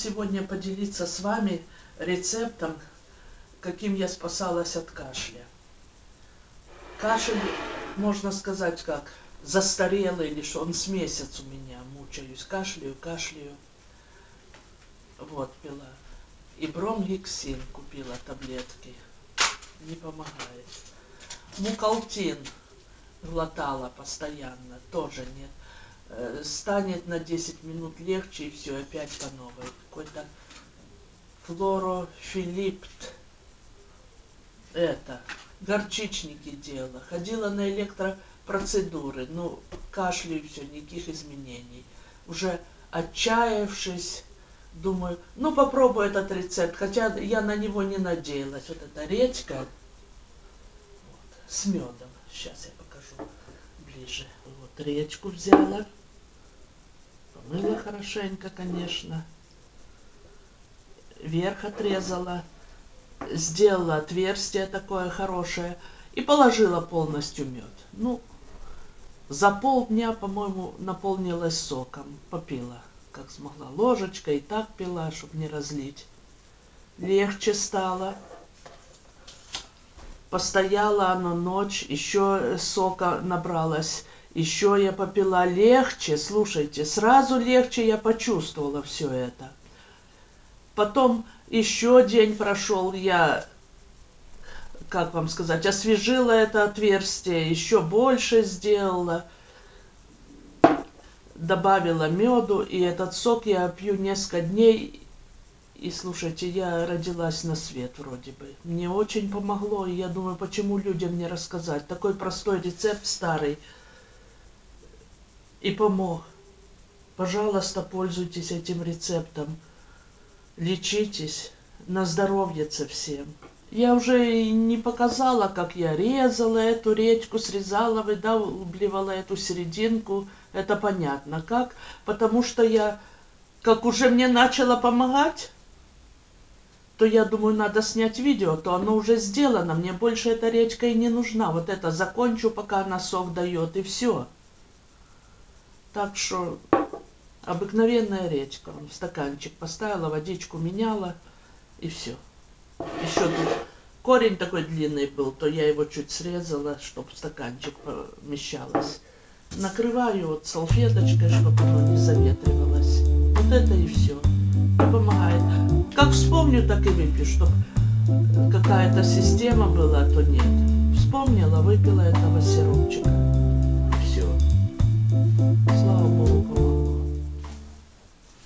сегодня поделиться с вами рецептом, каким я спасалась от кашля. Кашель, можно сказать, как застарелый, или что он с месяц у меня мучаюсь, кашляю. Вот, пила. И бромгексин купила таблетки. Не помогает. Мукалтин глотала постоянно, тоже нет. Станет на 10 минут легче, и все, опять по новой. Какой-то флорофилипт. Это, горчичники делала. Ходила на электропроцедуры. Ну, кашляю, все, никаких изменений. Уже отчаявшись, думаю, ну попробую этот рецепт. Хотя я на него не надеялась. Вот эта редька вот, с медом. Сейчас я покажу ближе. Вот редьку взяла. Помыла хорошенько, конечно. Верх отрезала. Сделала отверстие такое хорошее. И положила полностью мед. Ну, за полдня, по-моему, наполнилась соком. Попила, как смогла. Ложечкой и так пила, чтобы не разлить. Легче стало. Постояла оно ночь, еще сока набралась. Еще я попила, легче, слушайте, сразу легче я почувствовала все это. Потом еще день прошел, я, как вам сказать, освежила это отверстие, еще больше сделала, добавила меду, и этот сок я пью несколько дней. И слушайте, я родилась на свет вроде бы. Мне очень помогло, и я думаю, почему людям не рассказать. Такой простой рецепт старый. И помог. Пожалуйста, пользуйтесь этим рецептом. Лечитесь. На здоровье-то всем. Я уже и не показала, как я резала эту редьку, срезала, выдавливала эту серединку. Это понятно как. Потому что я, как уже мне начало помогать, то я думаю, надо снять видео, то оно уже сделано. Мне больше эта редька и не нужна. Вот это закончу, пока она сок дает, и все. Так что обыкновенная редька. В стаканчик поставила, водичку меняла, и все. Еще тут корень такой длинный был, то я его чуть срезала, чтобы в стаканчик помещалось. Накрываю вот салфеточкой, чтобы оно не заветривалось. Вот это и все. Помогает. Как вспомню, так и выпью, чтобы какая-то система была, то нет. Вспомнила, выпила этого сиропа.